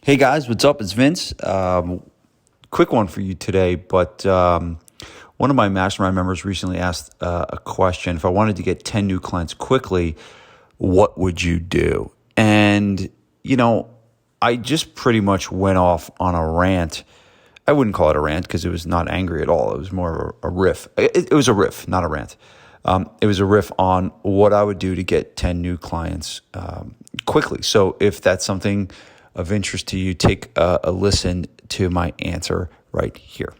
Hey guys, what's up? It's Vince. Quick one for you today, but one of my mastermind members recently asked a question. If I wanted to get 10 new clients quickly, what would you do? And, you know, I just pretty much went off on a rant. I wouldn't call it a rant because it was not angry at all. It was more of a riff. It was a riff, not a rant. It was a riff on what I would do to get 10 new clients quickly. So if that's something of interest to you, take a listen to my answer right here.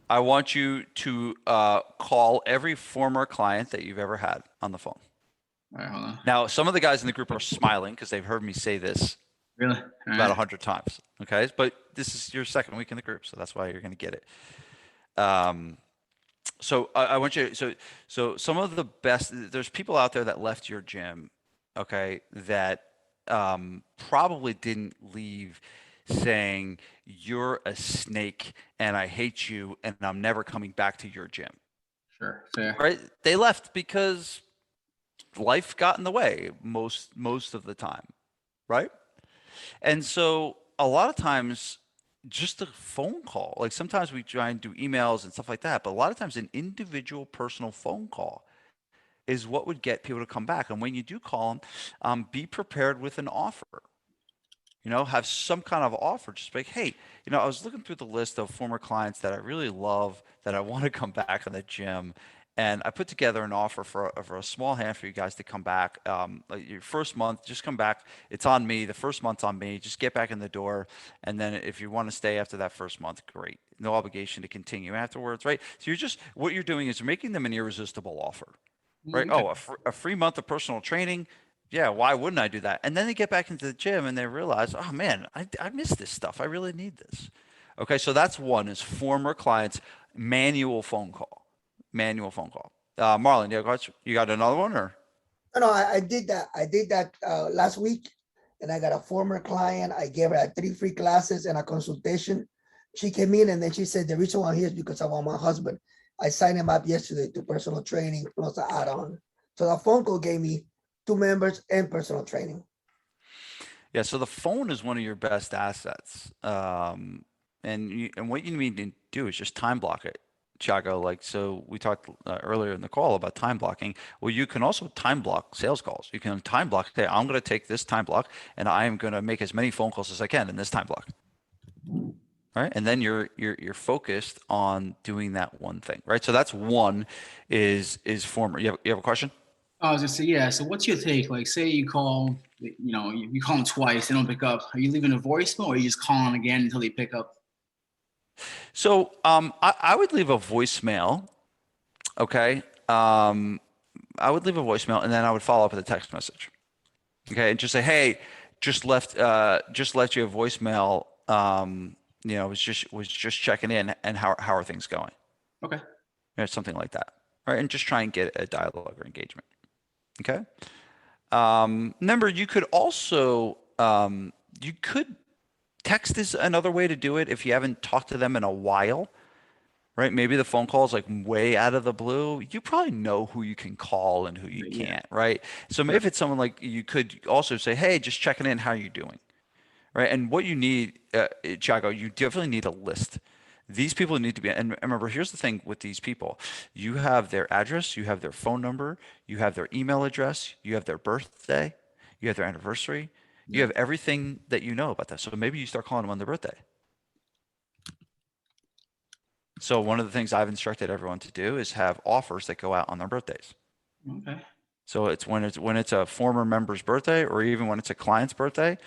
I want you to call every former client that you've ever had on the phone. All right, hold on. Now, some of the guys in the group are smiling because they've heard me say this Really? about 100 times. Okay, but this is your second week in the group, so that's why you're going to get it. So I want you. So some of the best. There's people out there that left your gym, okay, that probably didn't leave saying you're a snake and I hate you and I'm never coming back to your gym. Sure, fair. Right? They left because life got in the way most of the time, right? And so a lot of times just a phone call, like sometimes we try and do emails and stuff like that, but a lot of times an individual personal phone call is what would get people to come back. And when you do call them, be prepared with an offer. You know, have some kind of offer. Just like, hey, you know, I was looking through the list of former clients that I really love that I want to come back in the gym. And I put together an offer for a small hand for you guys to come back. Like your first month, just come back. It's on me. The first month's on me. Just get back in the door. And then if you want to stay after that first month, great. No obligation to continue afterwards, right? So you're just, what you're doing is you're making them an irresistible offer, right? Okay. Oh, a free month of personal training. Yeah, why wouldn't I do that? And then they get back into the gym and they realize, oh man, I miss this stuff. I really need this. Okay, so that's one is former clients, manual phone call. Manual phone call. Marlon, you got another one or? No, I did that. I did that last week, and I got a former client. I gave her 3 free classes and a consultation. She came in and then she said, the reason why I'm here is because I want my husband. I signed him up yesterday to personal training plus an add-on. So the phone call gave me 2 members and personal training. Yeah, so the phone is one of your best assets. And what you need to do is just time block it. Thiago, like, so we talked earlier in the call about time blocking. Well, you can also time block sales calls. You can time block, okay, I'm going to take this time block and I am going to make as many phone calls as I can in this time block. Right. And then you're focused on doing that one thing. Right. So that's one is former. You have a question? I was just say, yeah. So what's your take? Like, say you call, you call them twice, they don't pick up. Are you leaving a voicemail or are you just calling again until they pick up? So I would leave a voicemail. Okay. I would leave a voicemail and then I would follow up with a text message. Okay. And just say, hey, just left you a voicemail. Was just checking in and how are things going? Okay. You know, something like that. Right. And just try and get a dialogue or engagement. Okay. Remember, you could also, you could text is another way to do it if you haven't talked to them in a while, right? Maybe the phone call is like way out of the blue. You probably know who you can call and who you can't, right? So maybe if it's someone like you could also say, hey, just checking in, how are you doing? Right? And what you need, Thiago, you definitely need a list. These people need to be, and remember, here's the thing with these people. You have their address, you have their phone number, you have their email address, you have their birthday, you have their anniversary, you have everything that you know about that. So maybe you start calling them on their birthday. So one of the things I've instructed everyone to do is have offers that go out on their birthdays. Okay. So it's when it's a former member's birthday, or even when it's a client's birthday,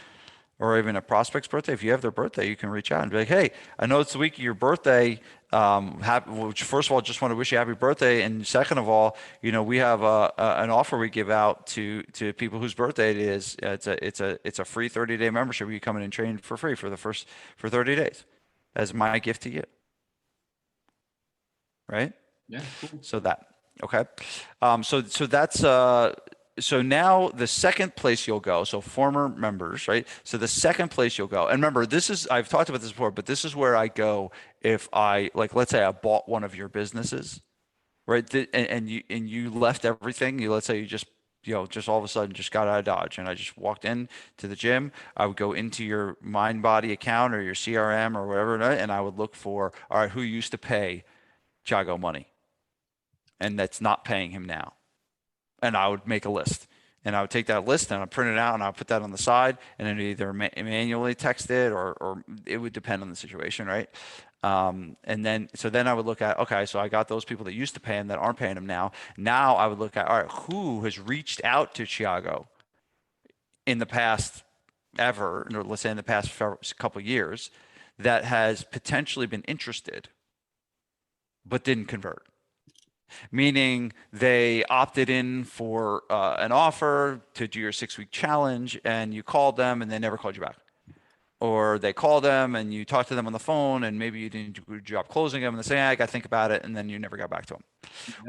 or even a prospect's birthday. If you have their birthday, you can reach out and be like, hey, I know it's the week of your birthday. First of all, just want to wish you happy birthday. And second of all, we have an offer we give out to people whose birthday it is. It's a free 30-day membership where you come in and train for free for 30 days as my gift to you. Right? Yeah, cool. So that, okay. So that's, so now the second place you'll go, so former members, right? So the second place you'll go, and remember, I've talked about this before, but this is where I go if let's say I bought one of your businesses, right? And you left everything. Let's say you just just all of a sudden just got out of Dodge and I just walked in to the gym, I would go into your MindBody account or your CRM or whatever, and I would look for, all right, who used to pay Chago money and that's not paying him now. And I would make a list. And I would take that list and I'd print it out and I'd put that on the side and then either manually text it or it would depend on the situation, right? And then, so then I would look at, okay, so I got those people that used to pay him that aren't paying him now. Now I would look at, all right, who has reached out to Chiago in the past ever, or let's say in the past couple of years, that has potentially been interested but didn't convert. Meaning they opted in for an offer to do your 6-week challenge and you called them and they never called you back. Or they called them and you talked to them on the phone and maybe you didn't do a good job closing them and they say, I got to think about it, and then you never got back to them.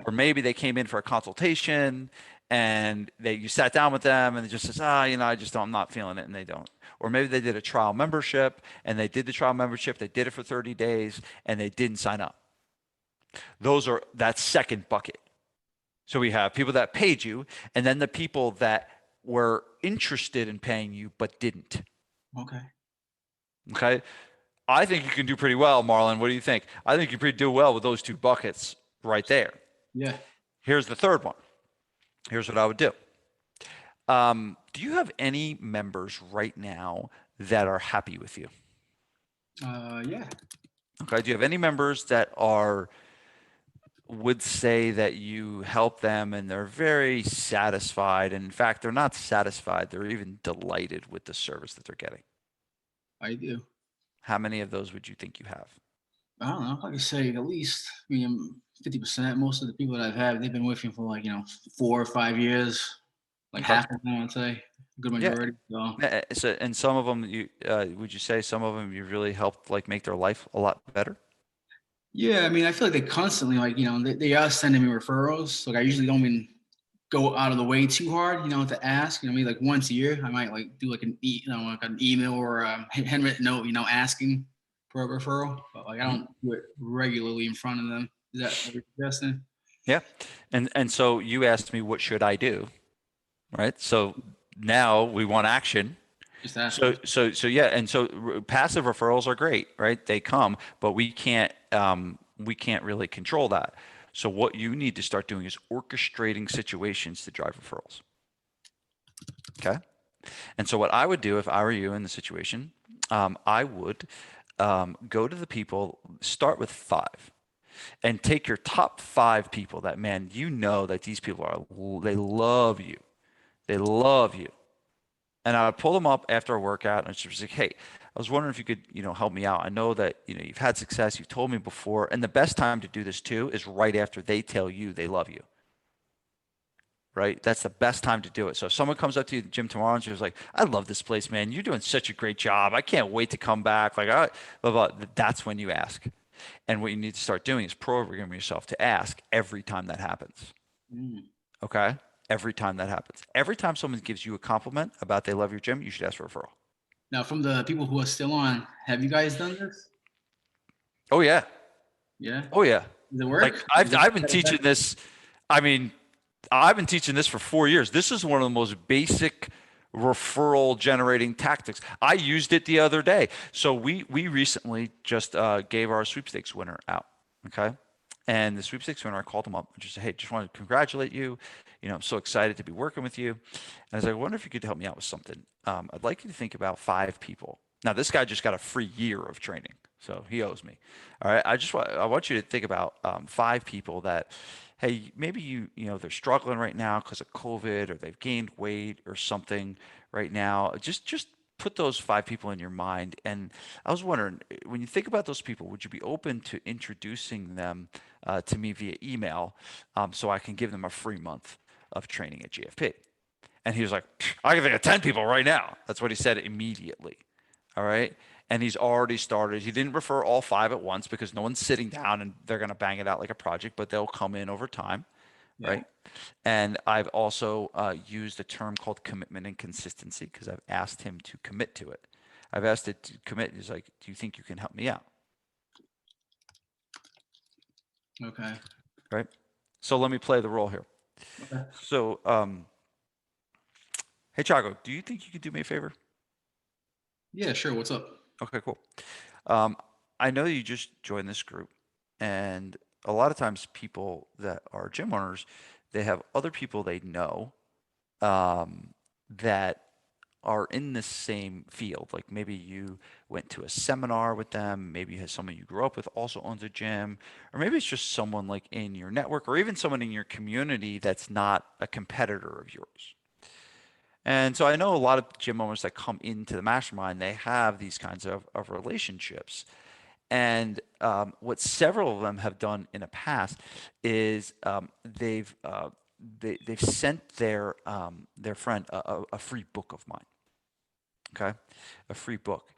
Or maybe they came in for a consultation and you sat down with them and it just says, I'm not feeling it, and they don't. Or maybe they did a trial membership and they did the trial membership, they did it for 30 days and they didn't sign up. Those are that second bucket. So we have people that paid you and then the people that were interested in paying you but didn't. Okay. I think you can do pretty well, Marlon. What do you think? I think you do well with those two buckets right there. Yeah. Here's the third one. Here's what I would do. Do you have any members right now that are happy with you? Yeah. Okay. Do you have any members that would say that you help them and they're very satisfied? And in fact, they're not satisfied. They're even delighted with the service that they're getting. I do. How many of those would you think you have? I don't know. I could say at least 50%. Most of the people that I've had, they've been with me for 4 or 5 years. Okay. Half of them, I'd say, good majority. Yeah. So, and some of them, would you say some of them you really helped make their life a lot better? Yeah, I feel like they constantly they are sending me referrals. I usually don't even go out of the way too hard, to ask. Maybe once a year, I might do an email or a handwritten note, asking for a referral. But I don't do it regularly in front of them. Is that what you're suggesting? Yeah. And so you asked me, what should I do? Right. So now we want action. Just ask. So yeah. And so passive referrals are great, right? They come, but we can't really control that. So what you need to start doing is orchestrating situations to drive referrals. Okay. And so what I would do if I were you in the situation, I would go to the people, start with 5, and take your top 5 people that, man, that these people they love you. They love you. And I would pull them up after a workout and just like, hey, I was wondering if you could, help me out. I know that, you've had success. You've told me before. And the best time to do this too is right after they tell you they love you. Right? That's the best time to do it. So if someone comes up to you at the gym tomorrow and she's like, I love this place, man. You're doing such a great job. I can't wait to come back. Blah, blah. That's when you ask. And what you need to start doing is programming yourself to ask every time that happens. Okay? Every time that happens. Every time someone gives you a compliment about they love your gym, you should ask for a referral. Now, from the people who are still on, have you guys done this? Oh, yeah. Yeah? Oh, yeah. Does it work? I've been teaching this. I've been teaching this for 4 years. This is one of the most basic referral generating tactics. I used it the other day. So we recently just gave our sweepstakes winner out. Okay. And the sweepstakes winner, I called him up and just said, hey, just wanted to congratulate you. I'm so excited to be working with you. And I was like, I wonder if you could help me out with something. I'd like you to think about 5 people. Now, this guy just got a free year of training, so he owes me. All right. I want you to think about 5 people that, hey, maybe they're struggling right now because of COVID, or they've gained weight or something right now. Just put those 5 people in your mind. And I was wondering, when you think about those people, would you be open to introducing them to me via email so I can give them a free month of training at GFP? And he was like, I can think of 10 people right now. That's what he said immediately. All right. And he's already started. He didn't refer all 5 at once because no one's sitting down and they're going to bang it out like a project, but they'll come in over time. Yeah. Right. And I've also used a term called commitment and consistency because I've asked him to commit to it. I've asked it to commit. He's like, do you think you can help me out? Okay. Right. So let me play the role here. Okay. So Hey, Chago, do you think you could do me a favor? Yeah, sure. What's up? Okay, cool. Um, I know you just joined this group, and a lot of times people that are gym owners, they have other people they know that are in the same field. Like maybe you went to a seminar with them, maybe you had someone you grew up with also owns a gym, or maybe it's just someone like in your network or even someone in your community that's not a competitor of yours. And so I know a lot of gym owners that come into the mastermind, they have these kinds of relationships. And what several of them have done in the past is they've sent their friend a free book of mine. Okay, a free book.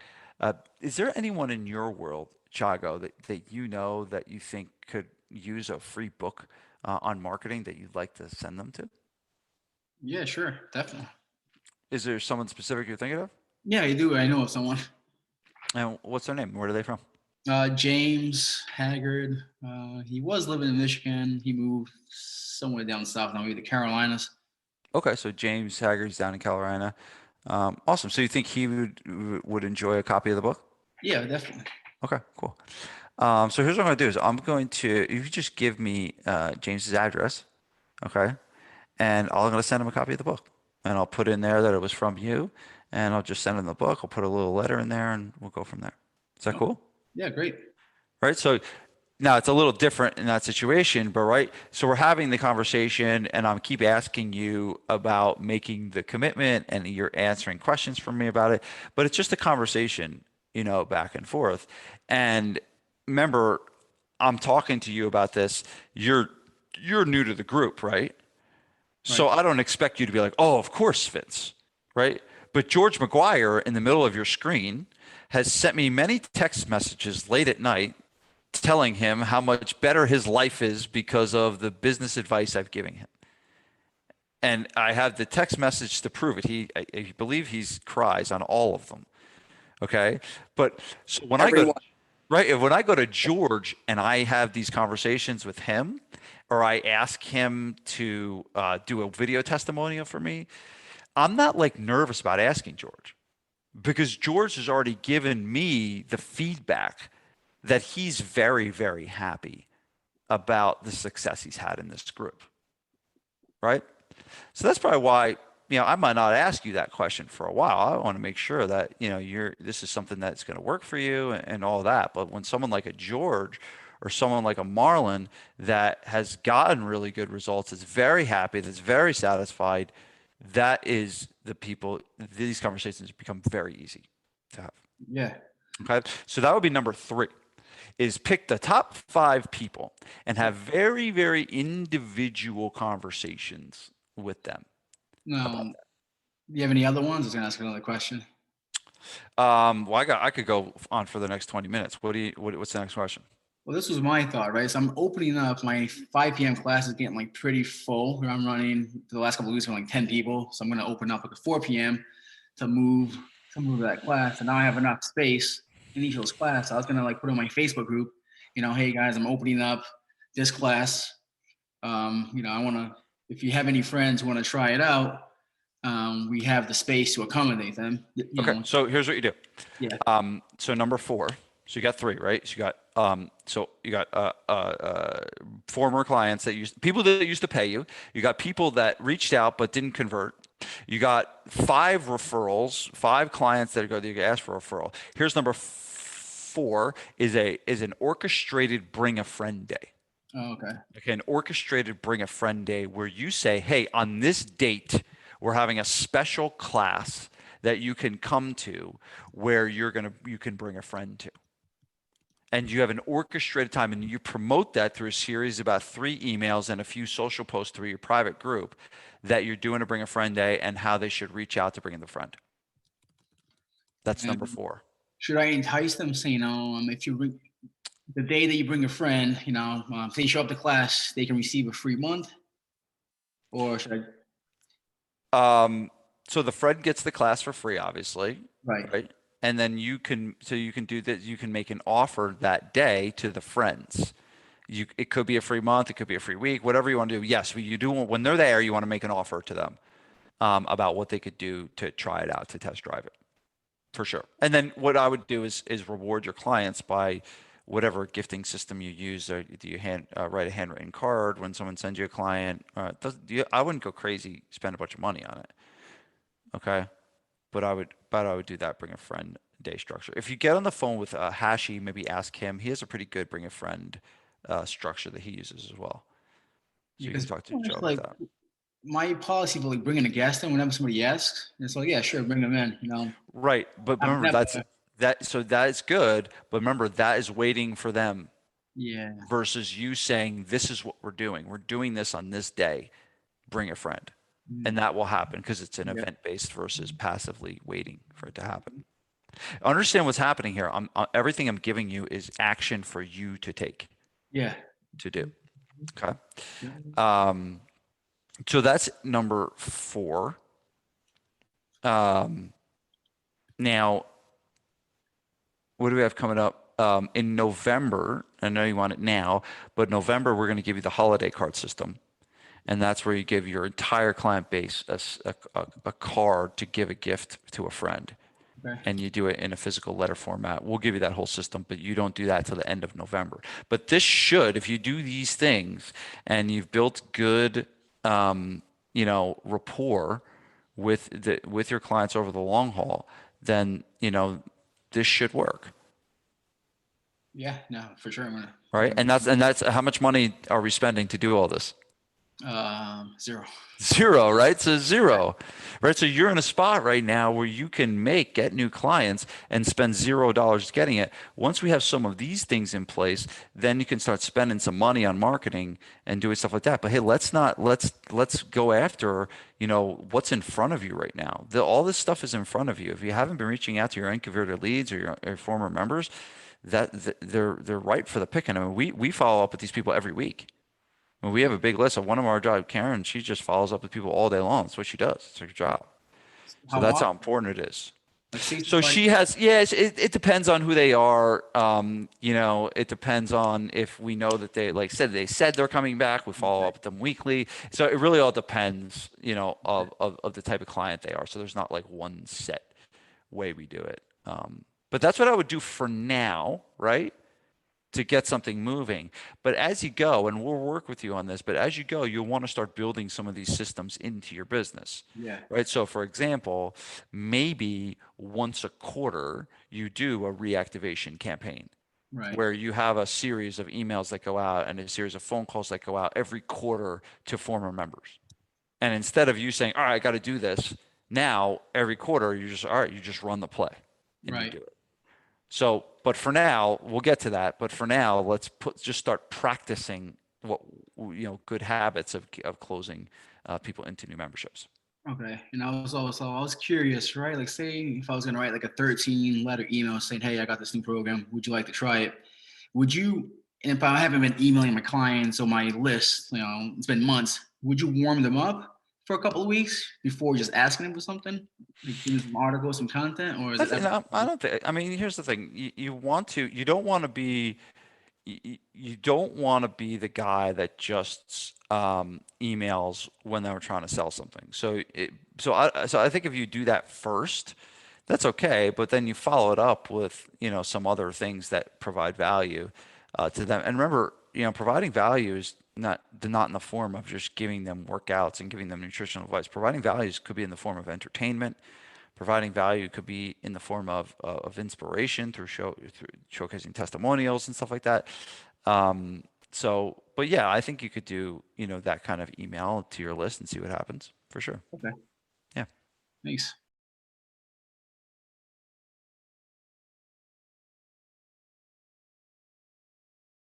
Is there anyone in your world, Chago, that you know that you think could use a free book on marketing that you'd like to send them to? Yeah, sure. Definitely. Is there someone specific you're thinking of? Yeah, you do. I know of someone. And what's their name? Where are they from? James Haggard. He was living in Michigan. He moved somewhere down south now, maybe the Carolinas. Okay, so James Haggard's down in Carolina. Awesome. So you think he would enjoy a copy of the book? Yeah, definitely. Okay, cool. So here's what I'm going to do is I'm going to, you just give me James's address, okay? And I'm going to send him a copy of the book. And I'll put in there that it was from you, and I'll just send him the book. I'll put a little letter in there, and we'll go from there. Is that cool? Yeah, great. Right? So now it's a little different in that situation, but right? So we're having the conversation, and I'm keep asking you about making the commitment, and you're answering questions from me about it. But it's just a conversation, back and forth. And remember, I'm talking to you about this. You're new to the group, right? So Right. I don't expect you to be like, oh, of course, Vince, right? But George McGuire in the middle of your screen has sent me many text messages late at night telling him how much better his life is because of the business advice I've given him. And I have the text message to prove it. I believe he cries on all of them. Okay. But so when I go, Everyone. right, when I go to George and I have these conversations with him, or I ask him to do a video testimonial for me, I'm not like nervous about asking George because George has already given me the feedback that he's very, very happy about the success he's had in this group, right? So that's probably why, I might not ask you that question for a while. I want to make sure that, this is something that's going to work for you and all that. But when someone like a George or someone like a Marlon that has gotten really good results, is very happy, that's very satisfied, that is the people, these conversations become very easy to have. Yeah. Okay. So that would be number 3 is pick the top 5 people and have very, very individual conversations with them about Do you have any other ones? I was gonna ask another question. that. Well, I could go on for the next 20 minutes. What's the next question? Well, this was my thought, right? So I'm opening up my 5 p.m. class is getting like pretty full. Where I'm running the last couple of weeks with like 10 people. So I'm gonna open up like a 4 p.m. to move that class. And now I have enough space in each of those classes. I was gonna like put in my Facebook group, hey guys, I'm opening up this class. I wanna, if you have any friends who want to try it out, we have the space to accommodate them. Okay. So here's what you do. Yeah. So number 4. So you got 3, right? So you got former clients people that used to pay you. You got people that reached out but didn't convert. You got 5 referrals, 5 clients that you asked for a referral. Here's number 4 is an orchestrated bring a friend day. Oh, okay. Okay, an orchestrated bring a friend day where you say, hey, on this date, we're having a special class that you can come to where you can bring a friend to. And you have an orchestrated time, and you promote that through a series of about 3 emails and a few social posts through your private group that you're doing a bring a friend day and how they should reach out to bring in the friend. That's And number 4. should I entice them, say, if you the day that you bring a friend, if they show up to class, they can receive a free month? Or should I? So the friend gets the class for free, obviously, Right. right? And then you can do that. You can make an offer that day to the friends. It could be a free month, it could be a free week, whatever you want to do. Yes, you do when they're there, you want to make an offer to them. about what they could do to try it out, to test drive it, for sure. And then what I would do is reward your clients by whatever gifting system you use. Or do you write a handwritten card when someone sends you a client? I wouldn't go crazy, spend a bunch of money on it. Okay, but I would do that. Bring a friend day structure. If you get on the phone with Hashi, maybe ask him. He has a pretty good bring a friend structure that he uses as well. So you can Because talk to Joe about like that. my policy for like bringing a guest in whenever somebody asks, it's like, yeah, sure, bring them in. You know, Right, but I've remember never, so that is good, but remember that is waiting for them yeah, versus you saying this is what we're doing. We're doing this on this day. Bring a friend. And that will happen because it's an yeah, event based versus passively waiting for it to happen. Understand what's happening here. Everything I'm giving you is action for you to take, yeah. to do. Okay. So that's number 4. Now, what do we have coming up? In November, I know you want it now, but November, we're going to give you the holiday card system. And that's where you give your entire client base a card to give a gift to a friend. Okay. And you do it in a physical letter format. We'll give you that whole system, but you don't do that till the end of November. But this should, if you do these things and you've built good, rapport with your clients over the long haul, then, this should work. Yeah, no, for sure. I'm gonna, Right. And that's how much money are we spending to do all this? 0. Zero, right? So zero, right? So you're in a spot right now where you can get new clients and spend $0 getting it. Once we have some of these things in place, then you can start spending some money on marketing and doing stuff like that. But hey, let's go after, what's in front of you right now. All this stuff is in front of you. If you haven't been reaching out to your unconverted leads or your former members, they're ripe for the picking. I mean, we follow up with these people every week. When we have a big list of one of our job, Karen, she just follows up with people all day long. That's what she does. It's her job. So How that's how often? important it is. Like 60, So she has, yes, it depends on who they are. It depends on if we know that they said they're coming back. We follow up with them weekly. So it really all depends, of the type of client they are. So there's not like one set way we do it. But that's what I would do for now, right? To get something moving. But as you go, and we'll work with you on this, but as you go, you'll want to start building some of these systems into your business. Yeah. Right. So for example, maybe once a quarter, you do a reactivation campaign Right. where you have a series of emails that go out and a series of phone calls that go out every quarter to former members. And instead of you saying, all right, I got to do this now, every quarter, you just run the play and you Right. do it. So, but for now, we'll get to that. But for now, let's just start practicing good habits of closing people into new memberships. Okay. And I was curious, right? Like, say if I was gonna write like a 13-letter email saying, "Hey, I got this new program. Would you like to try it?" Would you? And if I haven't been emailing my clients or my list, it's been months. Would you warm them up for a couple of weeks before just asking them for something, like giving some articles, some content, or is it? I don't think. I mean, here's the thing. You don't want to be. You don't want to be the guy that just emails when they're trying to sell something. So I think if you do that first, that's okay. But then you follow it up with some other things that provide value to them. And remember, providing value is not in the form of just giving them workouts and giving them nutritional advice. Providing values could be in the form of entertainment. Providing value could be in the form of inspiration through showcasing testimonials and stuff like that. But yeah, I think you could do that kind of email to your list and see what happens for sure. Okay. Yeah. Thanks.